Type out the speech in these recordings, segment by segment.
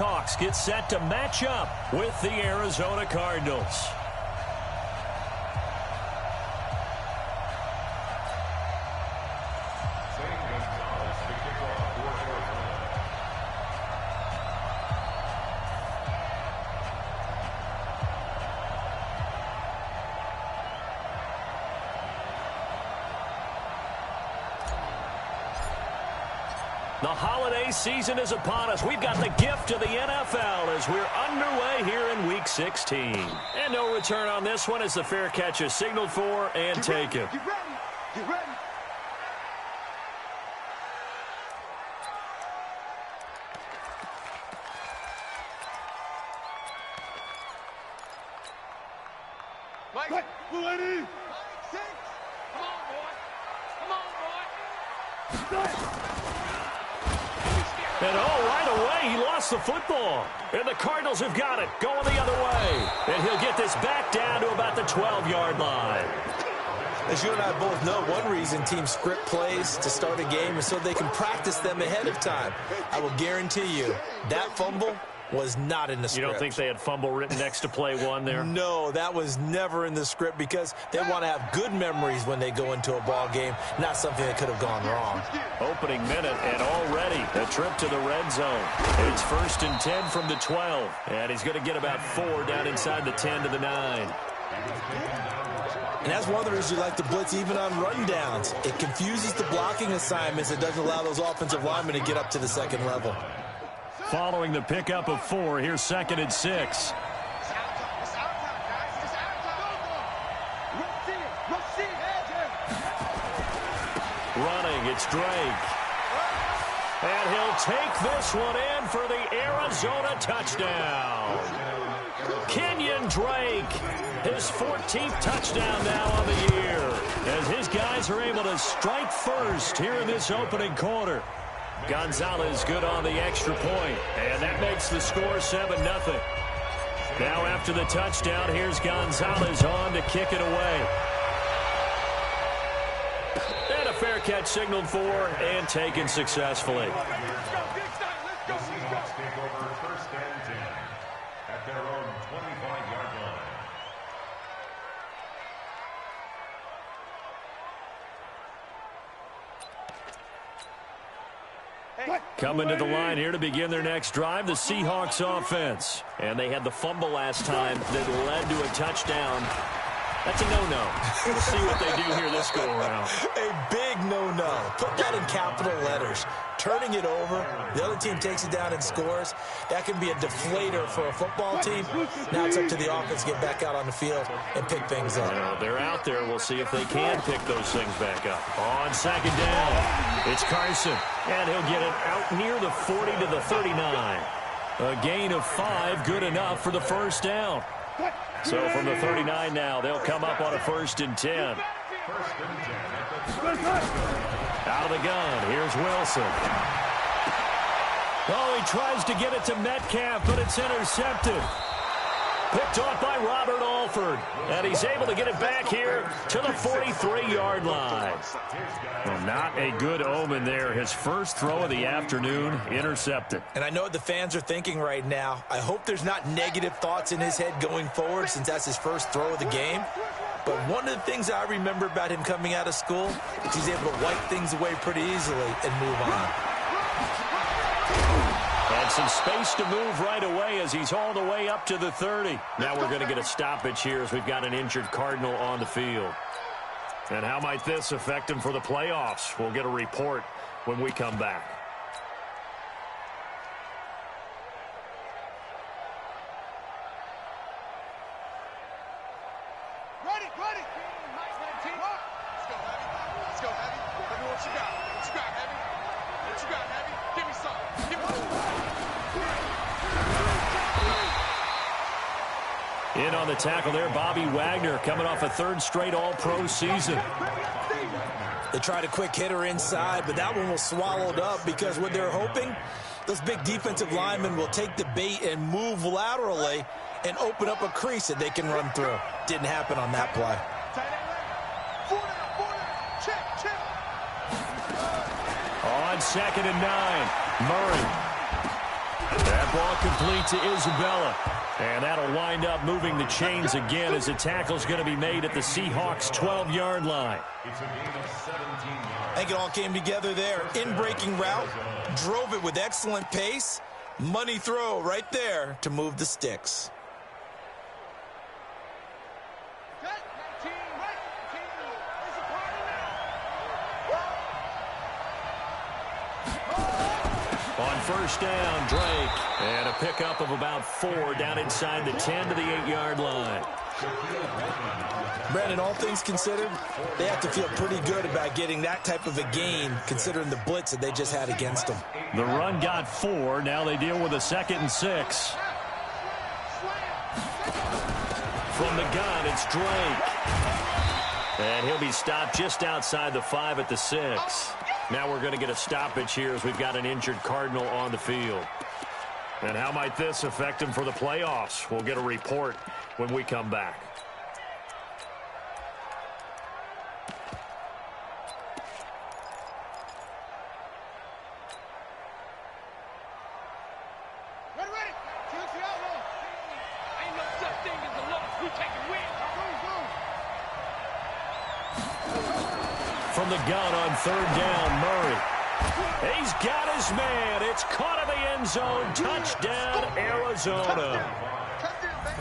Seahawks get set to match up with the Arizona Cardinals. The holiday season is upon us. We've got the gift of the NFL as we're underway here in Week 16. And no return on this one as the fair catch is signaled for and taken. Get ready. Get ready. Mike, ready. Mike, 6. Come on, boy. Come on, boy. And right away, he lost the football. And the Cardinals have got it, going the other way. And he'll get this back down to about the 12-yard line. As you and I both know, one reason teams script plays to start a game is so they can practice them ahead of time. I will guarantee you, that fumble was not in the script. You don't think they had fumble written next to play one there? No, that was never in the script because they want to have good memories when they go into a ball game, not something that could have gone wrong. Opening minute, and already a trip to the red zone. It's 1st and 10 from the 12, and he's going to get about 4 down inside the 10 to the 9. And that's one of the reasons you like to blitz even on rundowns. It confuses the blocking assignments. It doesn't allow those offensive linemen to get up to the second level. Following the pickup of 4, here's 2nd and 6. Running, it's Drake. And he'll take this one in for the Arizona touchdown. Kenyon Drake, his 14th touchdown now on the year, as his guys are able to strike first here in this opening quarter. Gonzalez good on the extra point, and that makes the score 7-0. Now after the touchdown, here's Gonzalez on to kick it away. And a fair catch signaled for and taken successfully. Seahawks take over 1st and 10 at their own 25-yard line. Coming to the line here to begin their next drive, the Seahawks offense. And they had the fumble last time that led to a touchdown. That's a no-no. We'll see what they do here this go-around. A big no-no. Put that in capital letters. Turning it over, the other team takes it down and scores. That can be a deflator for a football team. Now it's up to the offense to get back out on the field and pick things up. Well, they're out there. We'll see if they can pick those things back up. On 2nd down, it's Carson. And he'll get it out near the 40 to the 39. A gain of 5, good enough for the 1st down. So from the 39 now, they'll come up on a 1st and 10. Out of the gun, here's Wilson. Oh, he tries to get it to Metcalf, but it's intercepted. Picked off by Robert Alford. And he's able to get it back here to the 43-yard line. Well, not a good omen there. His first throw of the afternoon intercepted. And I know what the fans are thinking right now. I hope there's not negative thoughts in his head going forward since that's his first throw of the game. But one of the things I remember about him coming out of school is he's able to wipe things away pretty easily and move on. And some space to move right away as he's hauled away up to the 30. Now we're going to get a stoppage here as we've got an injured Cardinal on the field. And how might this affect him for the playoffs? We'll get a report when we come back. Ready. Let's go, Heavy. Let's go, Heavy. Let me know what you got. What you got, Heavy? What you got, Heavy? Give me something. Give me something. In on the tackle there, Bobby Wagner coming off a 3rd straight All-Pro season. They tried a quick hitter inside, but that one was swallowed up because what they're hoping, those big defensive linemen will take the bait and move laterally and open up a crease that they can run through. Didn't happen on that play. On 2nd and 9, Murray. That Ball complete to Isabella. And that'll wind up moving the chains again as the tackle's going to be made at the Seahawks' 12-yard line. It's a gain of 17 yards. I think it all came together there. In-breaking route, drove it with excellent pace. Money throw right there to move the sticks. On first down, Drake. And a pickup of about 4 down inside the 10 to the 8-yard line. Brandon, all things considered, they have to feel pretty good about getting that type of a gain considering the blitz that they just had against them. The run got 4. Now they deal with a 2nd and 6. From the gun, it's Drake. And he'll be stopped just outside the 5 at the 6. Now we're going to get a stoppage here as we've got an injured Cardinal on the field. And how might this affect him for the playoffs? We'll get a report when we come back. Ready. Ain't no such thing as a loss. We taking wins. From the gun on 3rd down, Murray. He's got his man. It's caught in the end zone. Touchdown, Arizona.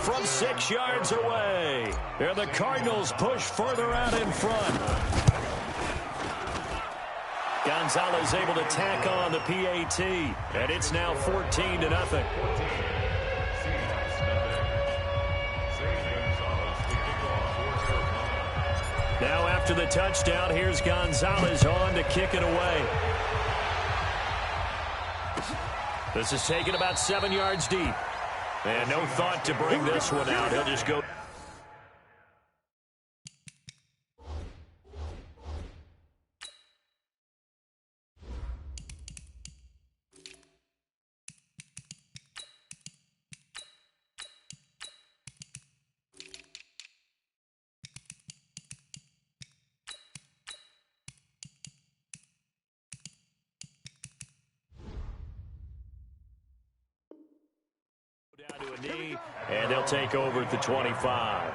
From 6 yards away. And the Cardinals push further out in front. Gonzalez able to tack on the PAT. And it's now 14-0. Now after the touchdown, here's Gonzalez on to kick it away. This is taken about 7 yards deep. And no thought to bring this one out. He'll just go. Down to a knee, and they'll take over at the 25.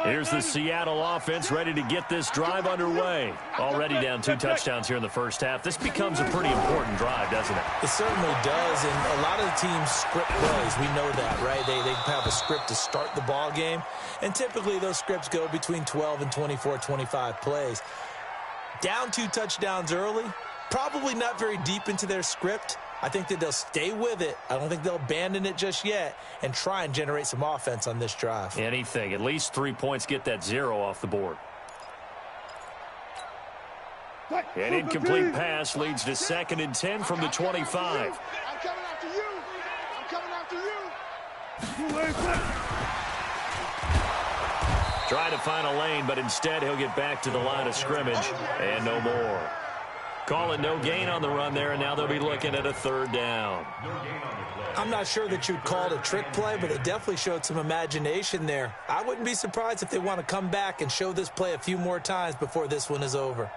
Here's the Seattle offense ready to get this drive underway. Already down 2 touchdowns here in the first half. This becomes a pretty important drive, doesn't it? It certainly does, and a lot of the teams script plays. We know that, right? They have a script to start the ball game, and typically those scripts go between 12 and 24, 25 plays. Down 2 touchdowns early, probably not very deep into their script. I think that they'll stay with it. I don't think they'll abandon it just yet and try and generate some offense on this drive. Anything. At least 3 points, get that 0 off the board. An incomplete pass leads to 2nd and 10 from the 25. I'm coming after you. I'm coming after you. Trying to find a lane, but instead he'll get back to the line of scrimmage and no more. Call it no gain on the run there, and now they'll be looking at a 3rd down. I'm not sure that you'd call it a trick play, but it definitely showed some imagination there. I wouldn't be surprised if they want to come back and show this play a few more times before this one is over.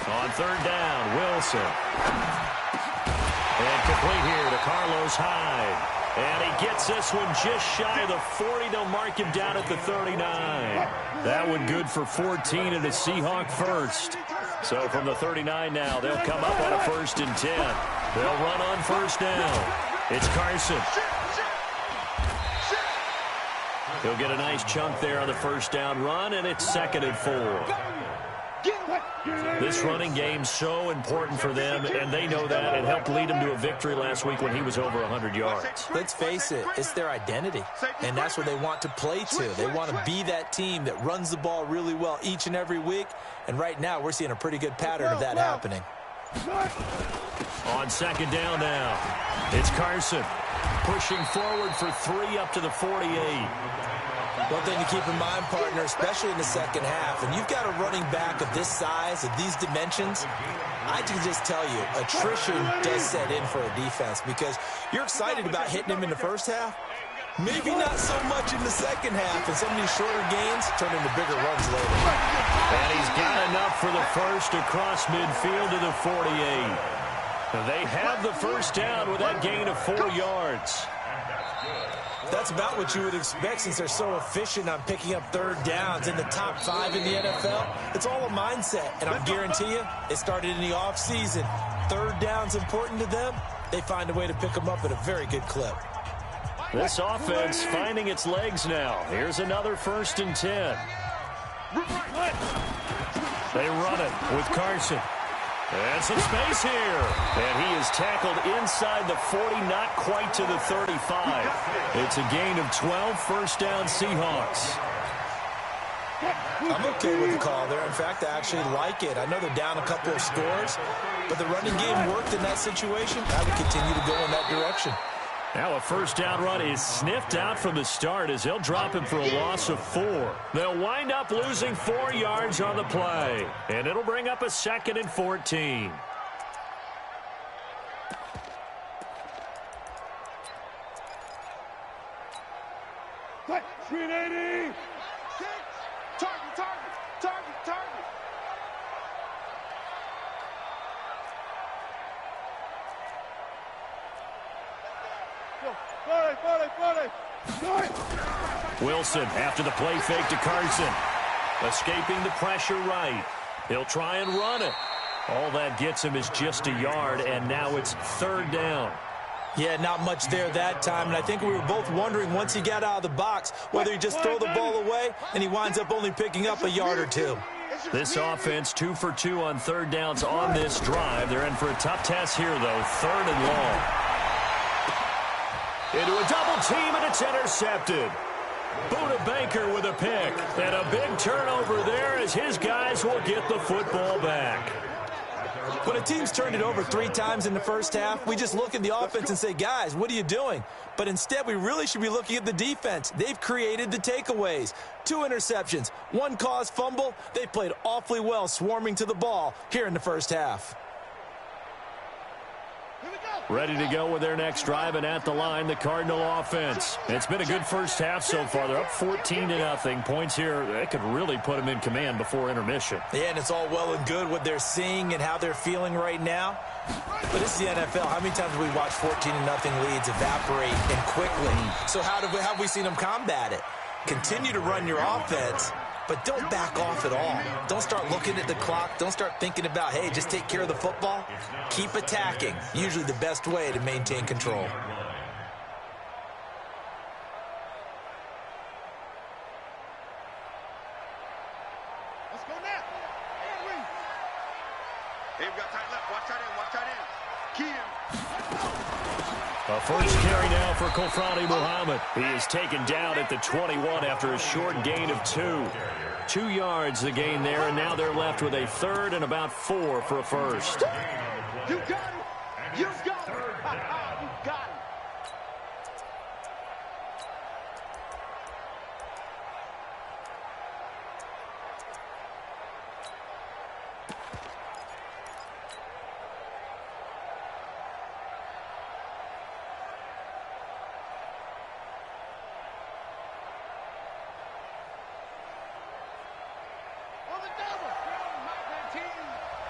On 3rd down, Wilson. And complete here to Carlos Hyde. And he gets this one just shy of the 40. They'll mark him down at the 39. That one good for 14 and a Seahawk first. So from the 39 now, they'll come up on a 1st and 10. They'll run on 1st down. It's Carson. He'll get a nice chunk there on the 1st down run, and it's 2nd and 4. This running game's so important for them, and they know that. It helped lead them to a victory last week when he was over 100 yards. Let's face it, it's their identity, and that's what they want to play to. They want to be that team that runs the ball really well each and every week, and right now we're seeing a pretty good pattern of that happening. On 2nd down now, it's Carson. pushing forward for 3 up to the 48. One thing to keep in mind, partner, especially in the second half, and you've got a running back of this size, of these dimensions, I can just tell you, attrition does set in for a defense because you're excited about hitting him in the first half. Maybe not so much in the second half, and some of these shorter gains turn into bigger runs later. And he's got enough for the first across midfield to the 48. They have the first down with that gain of 4 yards. That's about what you would expect since they're so efficient on picking up third downs in the top 5 in the NFL. It's all a mindset, and I guarantee you, it started in the offseason. Third down's important to them. They find a way to pick them up at a very good clip. This offense finding its legs now. Here's another 1st and 10. They run it with Carson. And some space here. And he is tackled inside the 40, not quite to the 35. It's a gain of 12, first down Seahawks. I'm okay with the call there. In fact, I actually like it. I know they're down a couple of scores, but the running game worked in that situation. I would continue to go in that direction. Now a first down run is sniffed out from the start as he'll drop him for a loss of 4. They'll wind up losing 4 yards on the play. And it'll bring up a 2nd and 14. Screen 80. Target, target, target, target. Wilson after the play fake to Carson. Escaping the pressure right. He'll try and run it. All that gets him is just a yard, and now it's 3rd down. Yeah, not much there that time, and I think we were both wondering once he got out of the box whether he just throw the ball away, and he winds up only picking up a yard or 2. This offense 2 for 2 on 3rd downs on this drive. They're in for a tough test here, though. 3rd and long. Into a double team, and it's intercepted. Buda Baker with a pick. And a big turnover there as his guys will get the football back. When a team's turned it over 3 times in the first half, we just look at the offense and say, guys, what are you doing? But instead, we really should be looking at the defense. They've created the takeaways. 2 interceptions, 1 caused fumble. They played awfully well swarming to the ball here in the first half. Ready to go with their next drive, and at the line, the Cardinal offense. It's been a good first half so far. They're up 14-0. Points here, they could really put them in command before intermission. Yeah, and it's all well and good what they're seeing and how they're feeling right now. But this is the NFL. How many times have we watched 14-0 leads evaporate and quickly? So how have we seen them combat it? Continue to run your offense, but don't back off at all. Don't start looking at the clock. Don't start thinking about, hey, just take care of the football. Keep attacking. Usually the best way to maintain control. Let's go now. Hey, we got tight left. Watch tight end. Watch tight end. Key him. A first carry now for Kofrani Muhammad. He is taken down at the 21 after a short gain of 2. 2 yards the gain there, and now they're left with a 3rd and about 4 for a first. You got it. You got it. You got it.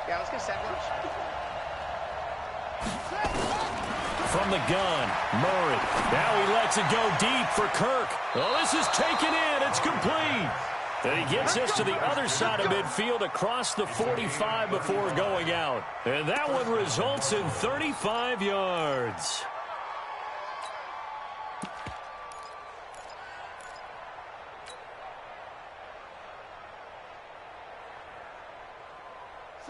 Yeah, let's get sandwich. From the gun, Murray. Now he lets it go deep for Kirk. Oh, this is taken in. It's complete. And he gets us to the other side of midfield across the 45 before going out. And that one results in 35 yards.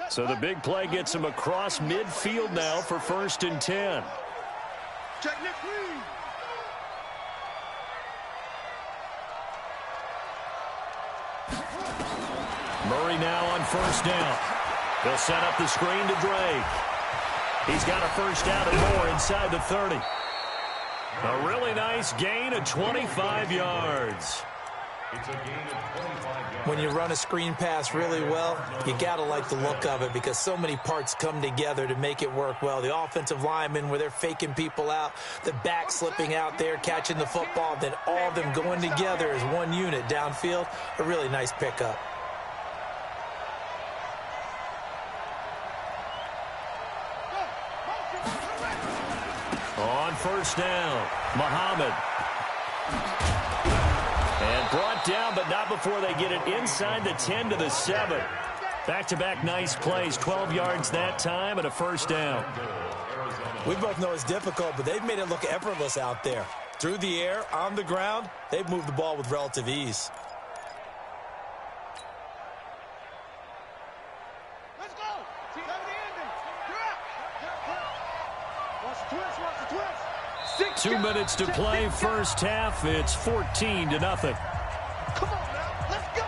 So the big play gets him across midfield now for 1st and 10. Check Nick Reed. Murray now on 1st down. They'll set up the screen to Drake. He's got a first down and more inside the 30. A really nice gain of 25 yards. It's a gain of 25 yards. When you run a screen pass really well, you got to like the look of it because so many parts come together to make it work well. The offensive linemen, where they're faking people out, the back slipping out there, catching the football, then all of them going together as one unit downfield. A really nice pickup. On first down, Muhammad. And brought down, but not before they get it inside the 10 to the 7. Back-to-back nice plays, 12 yards that time and a first down. We both know it's difficult, but they've made it look effortless out there. Through the air, on the ground, they've moved the ball with relative ease. Let's go. Team over the ending. You're out. Watch the twist. Watch the twist. 2 minutes to play first half. It's 14-0. Come on now. Let's go.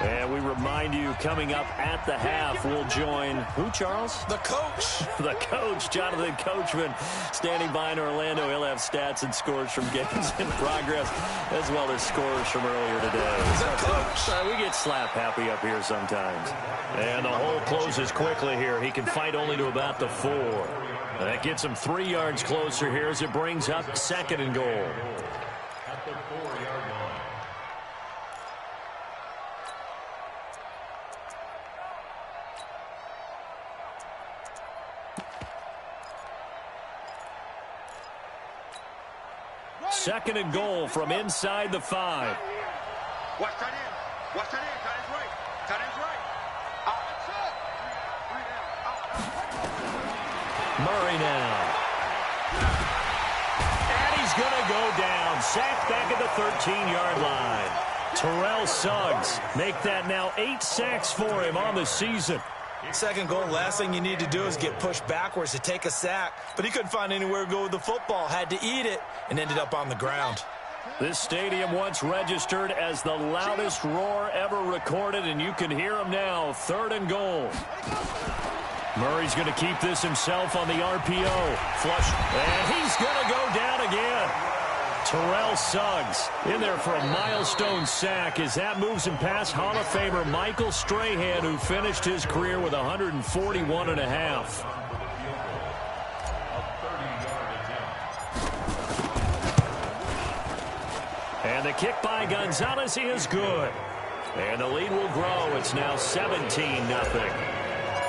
And we remind you, coming up at the half, we'll join who, Charles? The coach. The coach, Jonathan Coachman, standing by in Orlando. He'll have stats and scores from games in progress, as well as scores from earlier today. The coach. We get slap happy up here sometimes. And the hole closes quickly here. He can fight only to about the 4. And that gets him 3 yards closer here as it brings up 2nd and goal. At the 4-yard line. Second and goal from inside the 5. Watch that in. Watch that in. Tight end's right. Tight end's right. Murray now. And he's going to go down. Sacked back at the 13-yard line. Terrell Suggs make that now 8 sacks for him on the season. Second goal, last thing you need to do is get pushed backwards to take a sack. But he couldn't find anywhere to go with the football. Had to eat it and ended up on the ground. This stadium once registered as the loudest roar ever recorded, and you can hear him now. 3rd and goal. Murray's going to keep this himself on the RPO. Flush, and he's going to go down again. Terrell Suggs in there for a milestone sack as that moves him past Hall of Famer Michael Strahan, who finished his career with 141 and a half. And the kick by Gonzalez is good. And the lead will grow. It's now 17-0.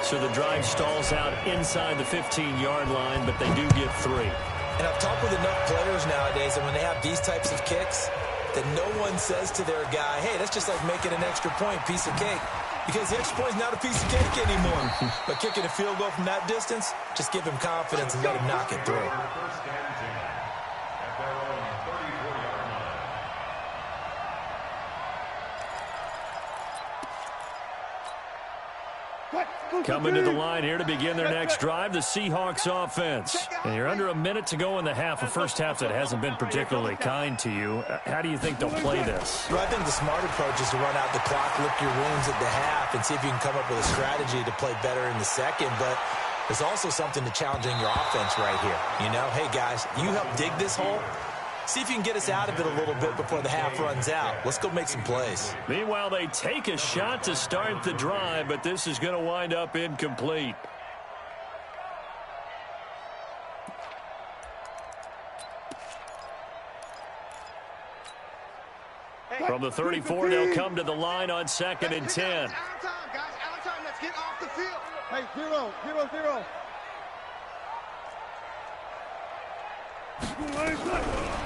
So the drive stalls out inside the 15-yard line, but they do get 3. And I've talked with enough players nowadays, and when they have these types of kicks, that no one says to their guy, hey, that's just like making an extra point, piece of cake. Because the extra point is not a piece of cake anymore. But kicking a field goal from that distance, just give him confidence and let him knock it through. First and 10 at their own 34-yard line. Coming to the line here to begin their next drive, the Seahawks offense. And you're under a minute to go in the half, a first half that hasn't been particularly kind to you. How do you think they'll play this? Well, I think the smart approach is to run out the clock, lick your wounds at the half, and see if you can come up with a strategy to play better in the second. But there's also something to challenging your offense right here. You know, hey, guys, you help dig this hole. See if you can get us out of it a little bit before the half runs out. Let's go make some plays. Meanwhile, they take a shot to start the drive, but this is going to wind up incomplete. From the 34, they'll come to the line on 2nd and 10. Out of time, guys. Out of time. Let's get off the field. Hey, 0-0-0.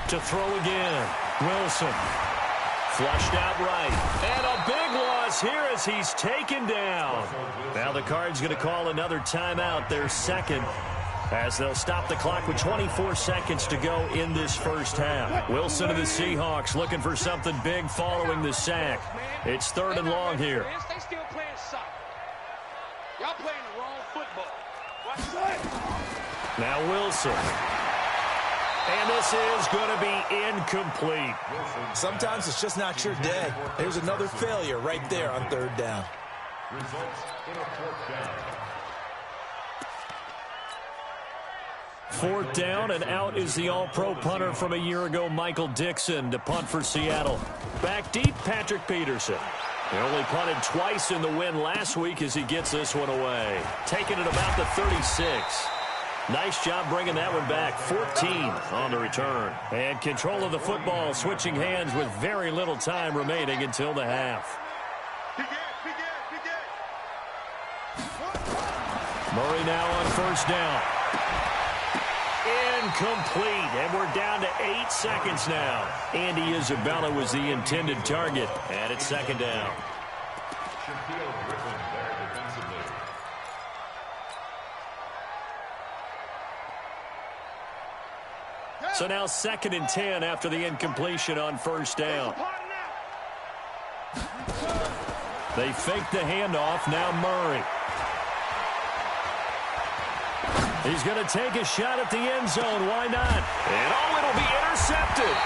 To throw again. Wilson. Flushed out right. And a big loss here as he's taken down. Now the Cards going to call another timeout, their second, as they'll stop the clock with 24 seconds to go in this first half. Wilson and the Seahawks looking for something big following the sack. It's 3rd and long here. They still playing soccer. Y'all playing the wrong football. Watch that. Now Wilson. And this is going to be incomplete. Sometimes it's just not your day. There's another failure right there on 3rd down. Results in a 4th down. 4th down, and out is the all-pro punter from a year ago, Michael Dixon, to punt for Seattle. Back deep, Patrick Peterson. He only punted twice in the win last week as he gets this one away. Taking it about the 36. Nice job bringing that one back. 14 on the return. And control of the football, switching hands with very little time remaining until the half. Murray now on 1st down. Incomplete, and we're down to 8 seconds now. Andy Isabella was the intended target, and it's 2nd down. So now 2nd and 10 after the incompletion on 1st down. They fake the handoff, now Murray. He's going to take a shot at the end zone. Why not? And it'll be intercepted.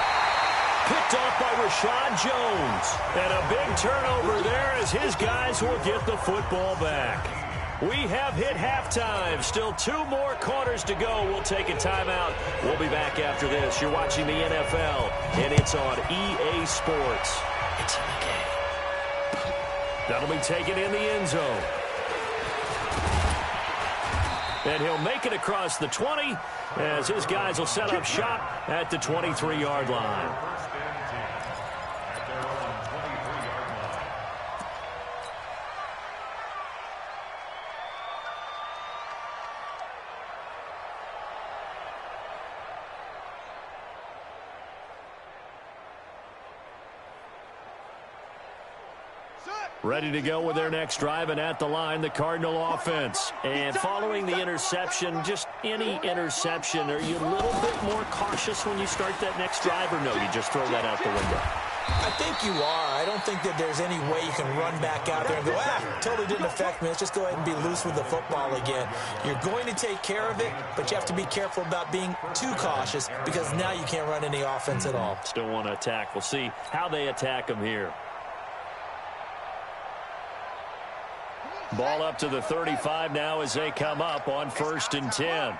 Picked off by Rashad Jones. And a big turnover there as his guys will get the football back. We have hit halftime. Still 2 more quarters to go. We'll take a timeout. We'll be back after this. You're watching the NFL, and it's on EA Sports. It's in the game. That'll be taken in the end zone. And he'll make it across the 20 as his guys will set up shop at the 23-yard line. Ready to go with their next drive, and at the line, the Cardinal offense. And following the interception, just any interception, are you a little bit more cautious when you start that next drive, or no, you just throw that out the window? I think you are. I don't think that there's any way you can run back out there and go, totally didn't affect me. Let's just go ahead and be loose with the football again. You're going to take care of it, but you have to be careful about being too cautious because now you can't run any offense at all. Still want to attack. We'll see how they attack them here. Ball up to the 35 now as they come up on 1st and 10.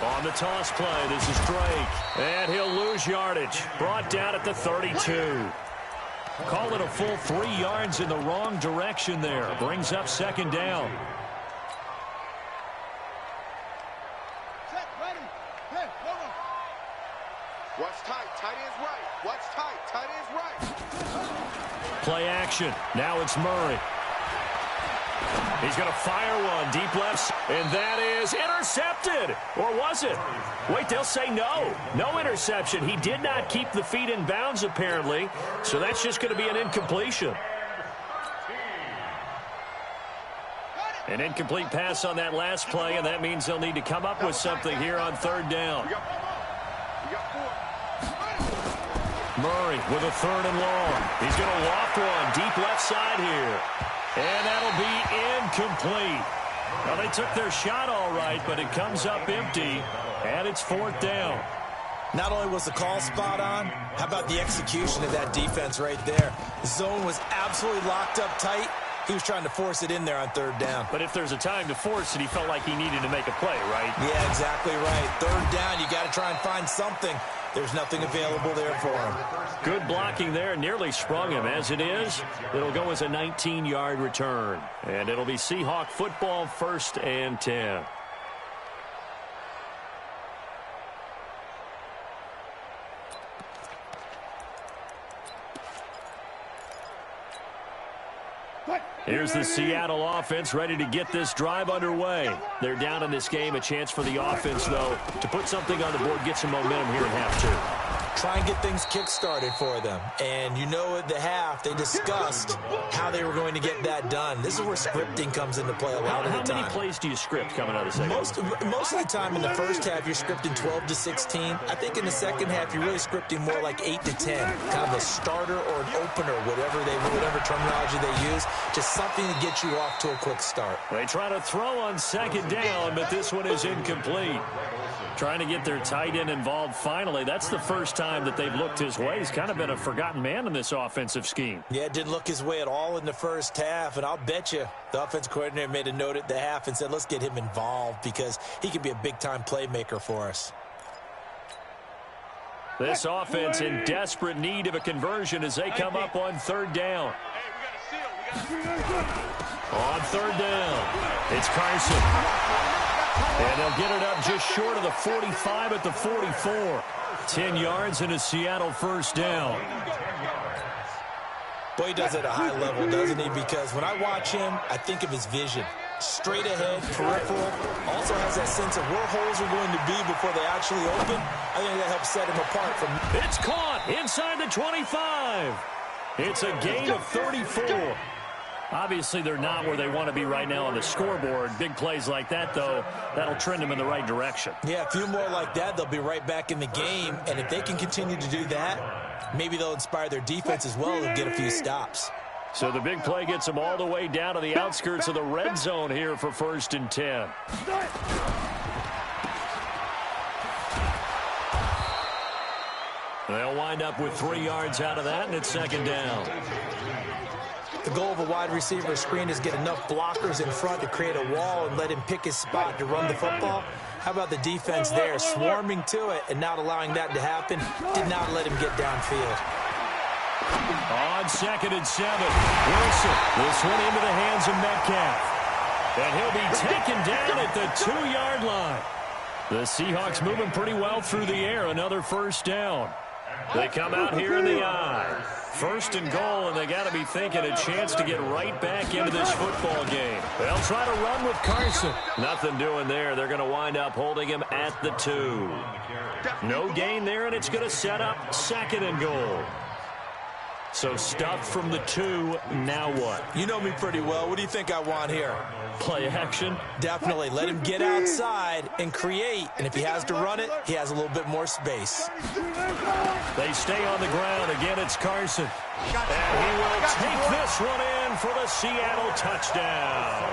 On the toss play, this is Drake. And he'll lose yardage. Brought down at the 32. Call it a full 3 yards in the wrong direction there. Brings up 2nd down. Watch tight. Tight end's right. Watch tight. Tight end's right. Play action. Now it's Murray. He's going to fire one deep left, and that is intercepted. Or was it? Wait, they'll say no. No interception. He did not keep the feet in bounds, apparently, so that's just going to be an incompletion. An incomplete pass on that last play, and that means they'll need to come up with something here on 3rd down. Murray with a 3rd and long. He's going to loft one deep left side here. And that'll be incomplete. Now, they took their shot all right, but it comes up empty, and it's 4th down. Not only was the call spot on, how about the execution of that defense right there? The zone was absolutely locked up tight. He was trying to force it in there on 3rd down. But if there's a time to force it, he felt like he needed to make a play, right? Yeah, exactly right. 3rd down, you got to try and find something. There's nothing available there for him. Good blocking there. Nearly sprung him. As it is, it'll go as a 19-yard return. And it'll be Seahawk football, 1st and 10. Here's the Seattle offense ready to get this drive underway. They're down in this game. A chance for the offense, though, to put something on the board, get some momentum here in half 2. Try and get things kick-started for them. And you know at the half, they discussed how they were going to get that done. This is where scripting comes into play a lot of the time. How many plays do you script coming out of the second? Most of the time in the first half, you're scripting 12 to 16. I think in the second half, you're really scripting more like 8 to 10. Kind of a starter or an opener, whatever terminology they use. Just something to get you off to a quick start. They try to throw on 2nd down, but this one is incomplete. Trying to get their tight end involved finally. That's the first time that they've looked his way. He's kind of been a forgotten man in this offensive scheme. Yeah, it didn't look his way at all in the first half, and I'll bet you the offense coordinator made a note at the half and said, let's get him involved because he can be a big-time playmaker for us. This offense in desperate need of a conversion as they come up on third down. On third down, it's Carson. And they'll get it up just short of the 45 at the 44. 10 yards and a Seattle first down. Boy, he does it at a high level, doesn't he? Because when I watch him, I think of his vision. Straight ahead, peripheral. Also has that sense of where holes are going to be before they actually open. I think that helps set him apart from... It's caught inside the 25. It's a gain of 34. Obviously, they're not where they want to be right now on the scoreboard. Big plays like that, though, that'll trend them in the right direction. Yeah, a few more like that, they'll be right back in the game. And if they can continue to do that, maybe they'll inspire their defense as well and get a few stops. So the big play gets them all the way down to the outskirts of the red zone here for 1st and 10. They'll wind up with 3 yards out of that, and it's 2nd down. The goal of a wide receiver screen is get enough blockers in front to create a wall and let him pick his spot to run the football. How about the defense there, swarming to it and not allowing that to happen? Did not let him get downfield. On 2nd and 7, Wilson. This one into the hands of Metcalf. And he'll be taken down at the 2-yard line. The Seahawks moving pretty well through the air. Another first down. They come out here in the I. 1st and goal, and they got to be thinking a chance to get right back into this football game. They'll try to run with Carson. Nothing doing there. They're going to wind up holding him at the 2. No gain there, and it's going to set up 2nd and goal. So stuffed from the 2, now what? You know me pretty well. What do you think I want here? Play action? Definitely. Let him get outside and create. And if he has to run it, he has a little bit more space. They stay on the ground. Again, it's Carson. And he will take this one in for the Seattle touchdown.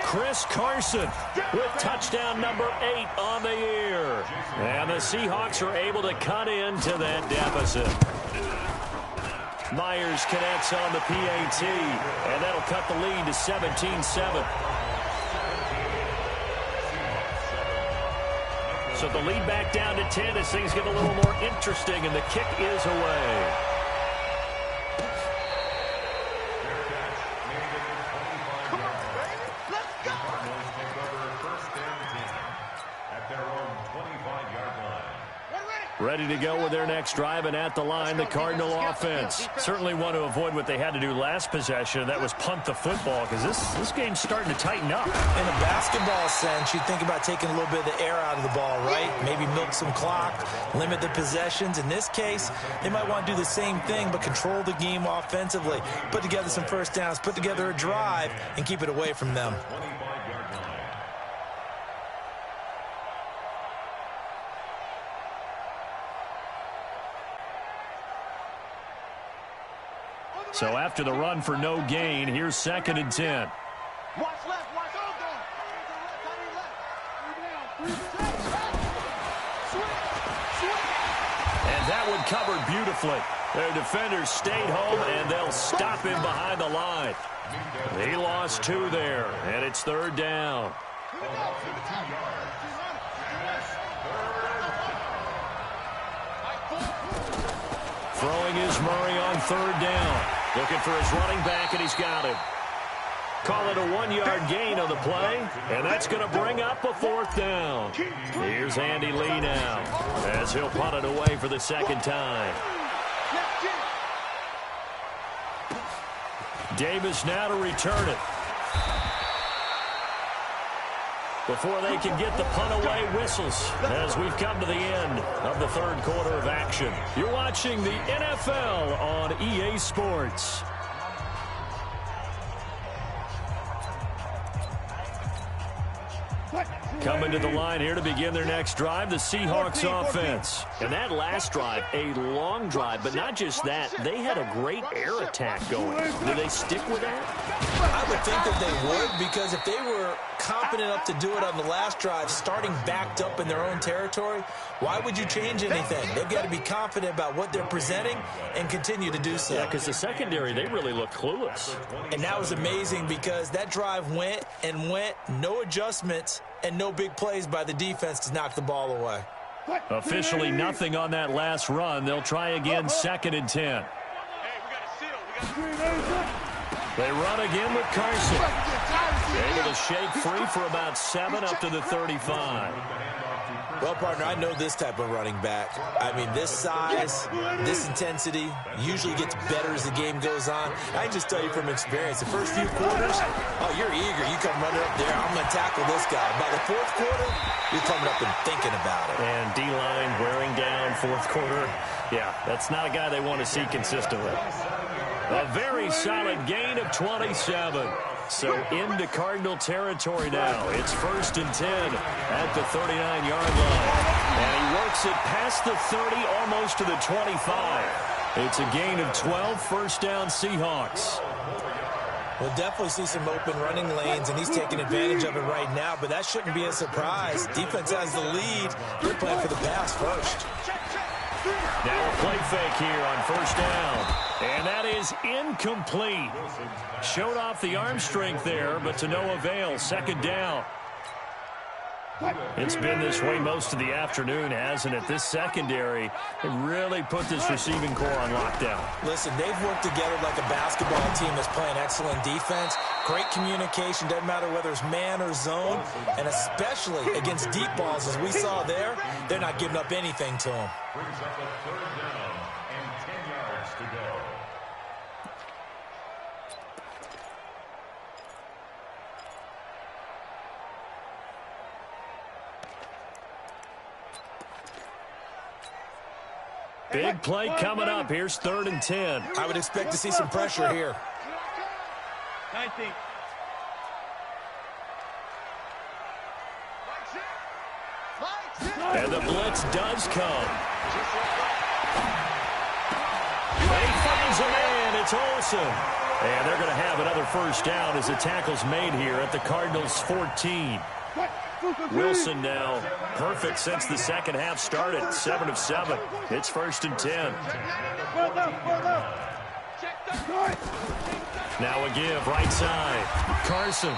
Chris Carson with touchdown number 8 on the year. And the Seahawks are able to cut into that deficit. Myers connects on the PAT, and that'll cut the lead to 17-7. So the lead back down to 10 as things get a little more interesting, and the kick is away. Ready to go with their next drive, and at the line, the Cardinal offense. Certainly want to avoid what they had to do last possession. That was punt the football, because this game's starting to tighten up. In a basketball sense, you think about taking a little bit of the air out of the ball, right? Maybe milk some clock, limit the possessions. In this case, they might want to do the same thing, but control the game offensively. Put together some first downs, put together a drive, and keep it away from them. So after the run for no gain, here's 2nd and 10. Watch left, watch And that one covered beautifully. Their defenders stayed home, and they'll stop him behind the line. He lost 2 there, and it's 3rd down. Throwing is Murray on 3rd down. Looking for his running back, and he's got him. Call it a 1-yard gain on the play, and that's going to bring up a 4th down. Here's Andy Lee now, as he'll punt it away for the 2nd time. Davis now to return it. Before they can get the punt away, whistles as we've come to the end of the 3rd quarter of action. You're watching the NFL on EA Sports. Coming to the line here to begin their next drive, the Seahawks offense. And that last drive, a long drive, but not just that, they had a great air attack going. Do they stick with that? I would think that they would, because if they were confident enough to do it on the last drive, starting backed up in their own territory, why would you change anything? They've got to be confident about what they're presenting and continue to do so. Yeah, because the secondary, they really look clueless. And that was amazing because that drive went and went, no adjustments and no big plays by the defense to knock the ball away. Officially nothing on that last run. They'll try again, 2nd and 10. Hey, we got a seal. They run again with Carson. Able to shake free for about 7 up to the 35. Well, partner, I know this type of running back. I mean, this size, this intensity usually gets better as the game goes on. I can just tell you from experience, the first few quarters, oh, you're eager. You come running up there, I'm going to tackle this guy. By the fourth quarter, you're coming up and thinking about it. And D-line wearing down fourth quarter. Yeah, that's not a guy they want to see consistently. A very solid gain of 27. So into Cardinal territory now. It's 1st and 10 at the 39-yard line. And he works it past the 30, almost to the 25. It's a gain of 12, 1st down Seahawks. We'll definitely see some open running lanes, and he's taking advantage of it right now, but that shouldn't be a surprise. Defense has the lead. They're playing for the pass first. Now a play fake here on 1st down. And that is incomplete. Showed off the arm strength there, but to no avail. 2nd down. It's been this way most of the afternoon, hasn't it? This secondary really put this receiving core on lockdown. Listen, they've worked together like a basketball team that's playing excellent defense. Great communication, doesn't matter whether it's man or zone, and especially against deep balls, as we saw there, they're not giving up anything to them. Brings up a 3rd down and 10 yards to go. Big play coming up. Here's 3rd and 10. I would expect to see some pressure here. 19. And the blitz does come. And he finds a man. It's Olsen. And they're going to have another 1st down as the tackle's made here at the Cardinals' 14. Wilson now perfect since the second half started. 7 of 7. It's 1st and 10. Now a give right side. Carson.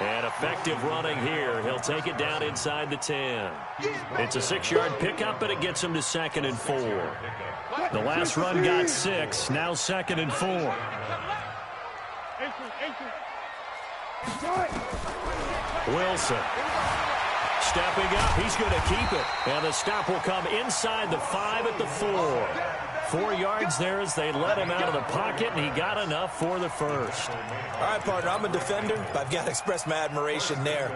And effective running here. He'll take it down inside the 10. It's a 6-yard pickup, and it gets him to 2nd and 4. The last run got 6. Now 2nd and 4. Wilson. Stepping up. He's going to keep it. And the stop will come inside the 5 at the 4. 4 yards there as they let him out of the pocket, and he got enough for the 1st. All right, partner, I'm a defender, but I've got to express my admiration there.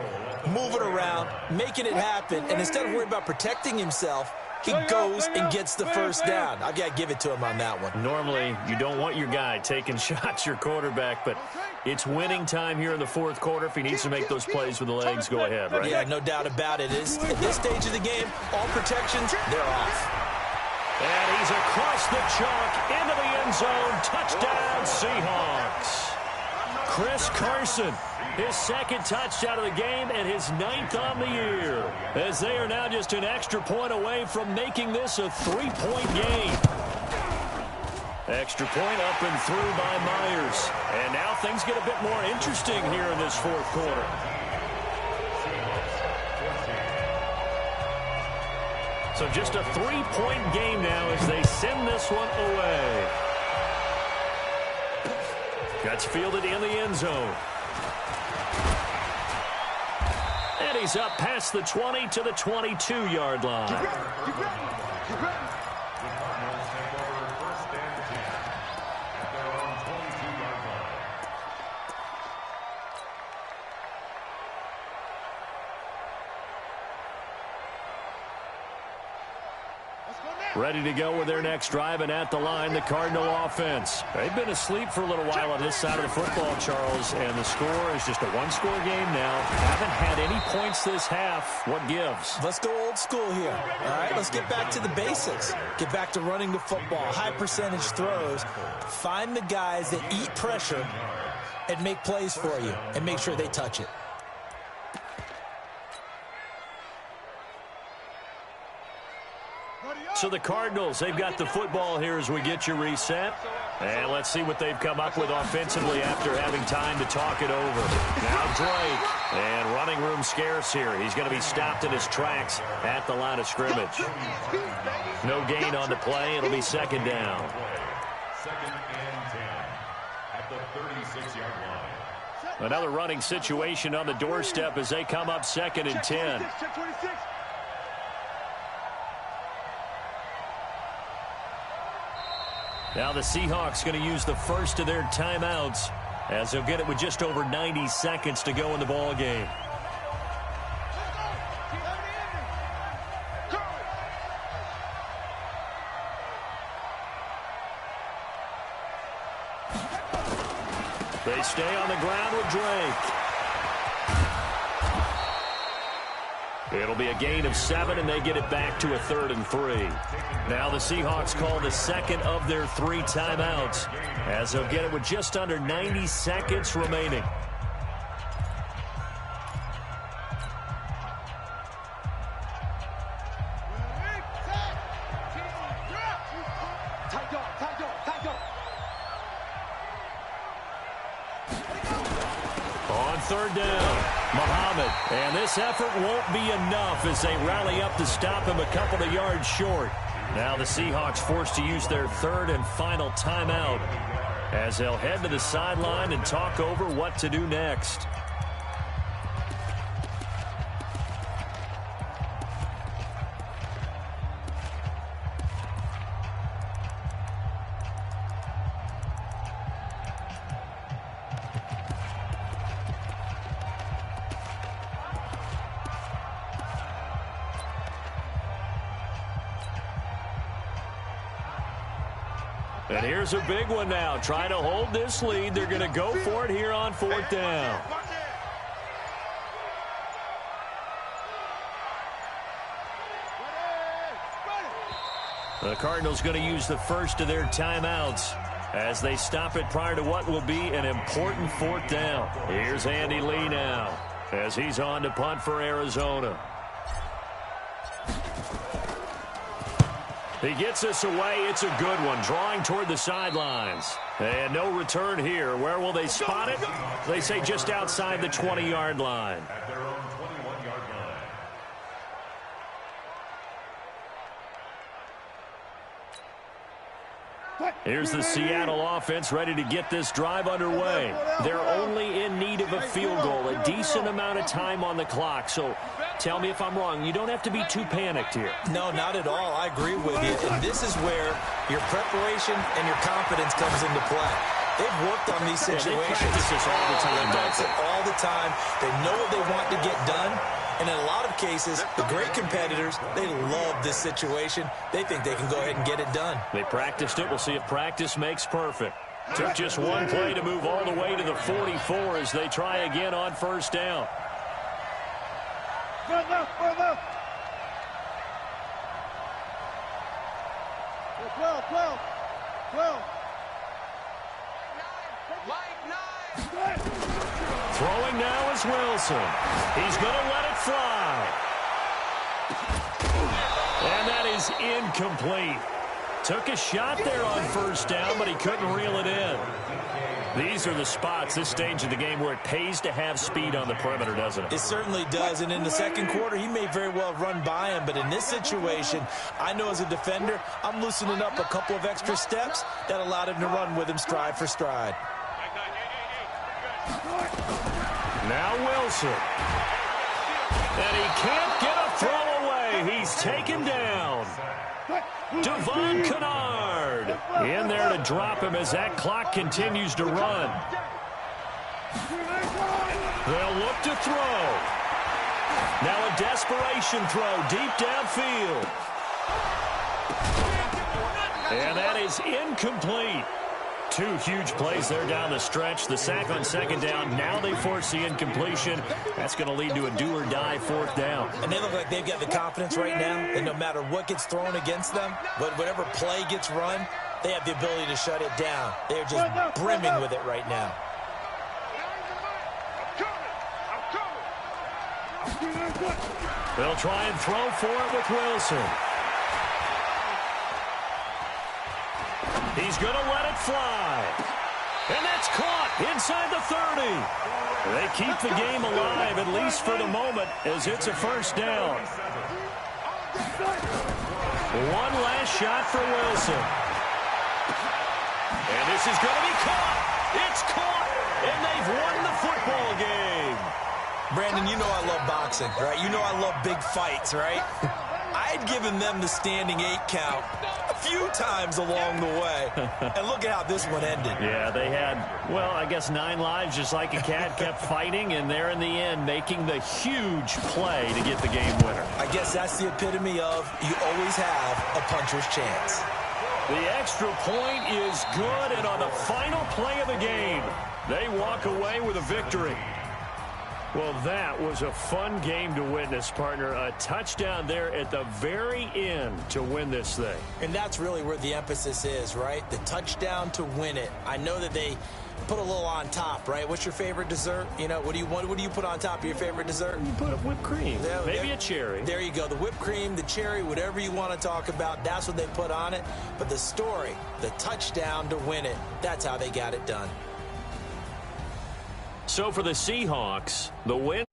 Moving around, making it happen, and instead of worrying about protecting himself, he goes and gets the 1st down. I've got to give it to him on that one. Normally, you don't want your guy taking shots, your quarterback, but it's winning time here in the 4th quarter. If he needs to make those plays with the legs, go ahead, right? Yeah, no doubt about it. At this stage of the game, all protections, they're off. And he's across the chalk into the end zone. Touchdown, Seahawks. Chris Carson, his 2nd touchdown of the game and his 9th on the year, as they are now just an extra point away from making this a 3-point game. Extra point up and through by Myers. And now things get a bit more interesting here in this 4th quarter. So just a 3-point game now as they send this one away. Gets fielded in the end zone. And he's up past the 20 to the 22-yard line. Ready to go with their next drive, and at the line, the Cardinal offense. They've been asleep for a little while on this side of the football, Charles, and the score is just a one-score game now. Haven't had any points this half. What gives? Let's go old school here. All right, let's get back to the basics. Get back to running the football, high percentage throws. Find the guys that eat pressure and make plays for you, and make sure they touch it. So the Cardinals, they've got the football here as we get you reset. And let's see what they've come up with offensively after having time to talk it over. Now Drake. And running room scarce here. He's going to be stopped in his tracks at the line of scrimmage. No gain on the play. It'll be second down. Second and 10 at the 36-yard line. Another running situation on the doorstep as they come up second and 10. Now the Seahawks going to use the first of their timeouts as they'll get it with just over 90 seconds to go in the ball game. They stay on the ground with Drake. It'll be a gain of 7, and they get it back to a 3rd and 3. Now the Seahawks call the second of their 3 timeouts as they'll get it with just under 90 seconds remaining. On 3rd down, Muhammad. And this effort won't be enough as they rally up to stop him a couple of yards short. Now the Seahawks forced to use their 3rd and final timeout as they'll head to the sideline and talk over what to do next. And here's a big one now. Trying to hold this lead. They're going to go for it here on 4th down. The Cardinals going to use the first of their timeouts as they stop it prior to what will be an important 4th down. Here's Andy Lee now as he's on to punt for Arizona. He gets this away. It's a good one, drawing toward the sidelines. And no return here. Where will they spot it? They say just outside the 20-yard line. At their own 21-yard line. Here's the Seattle offense ready to get this drive underway. They're only in need of a field goal, a decent amount of time on the clock. So tell me if I'm wrong. You don't have to be too panicked here. No, not at all. I agree with you. And this is where your preparation and your confidence comes into play. They've worked on these situations. Yeah, they practice this all the time. They practice it all the time. They know what they want to get done. And in a lot of cases, the great competitors, they love this situation. They think they can go ahead and get it done. They practiced it. We'll see if practice makes perfect. Took just one play to move all the way to the 44 as they try again on 1st down. 12. Throwing now is Wilson. He's going to let it fly. And that is incomplete. Took a shot there on 1st down, but he couldn't reel it in. These are the spots, this stage of the game, where it pays to have speed on the perimeter, doesn't it? It certainly does, and in the 2nd quarter, he may very well run by him, but in this situation, I know as a defender, I'm loosening up a couple of extra steps that allowed him to run with him stride for stride. Now Wilson. And he can't get a throw away. He's taken down. Devon Kennard in there to drop him as that clock continues to run. They'll look to throw. Now a desperation throw deep downfield. And that is incomplete. 2 huge plays there down the stretch. The sack on 2nd down. Now they force the incompletion. That's going to lead to a do-or-die 4th down. And they look like they've got the confidence right now that no matter what gets thrown against them, whatever play gets run, they have the ability to shut it down. They're just brimming with it right now. They'll try and throw for it with Wilson. He's going to let it fly. And that's caught inside the 30. They keep the game alive, at least for the moment, as it's a first down. One last shot for Wilson. And this is going to be caught. It's caught, and they've won the football game. Brandon, you know I love boxing, right? You know I love big fights, right? I'd given them the standing 8 count a few times along the way. And look at how this one ended. Yeah, they had, well, I guess 9 lives, just like a cat, kept fighting, and there in the end making the huge play to get the game winner. I guess that's the epitome of you always have a puncher's chance. The extra point is good, and on the final play of the game, they walk away with a victory. Well, that was a fun game to witness, partner. A touchdown there at the very end to win this thing. And that's really where the emphasis is, right? The touchdown to win it. I know that they put a little on top, right? What's your favorite dessert? You know, what do you put on top of your favorite dessert? You put whipped cream, maybe a cherry. There you go. The whipped cream, the cherry, whatever you want to talk about, that's what they put on it. But the story, the touchdown to win it, that's how they got it done. So for the Seahawks, the win.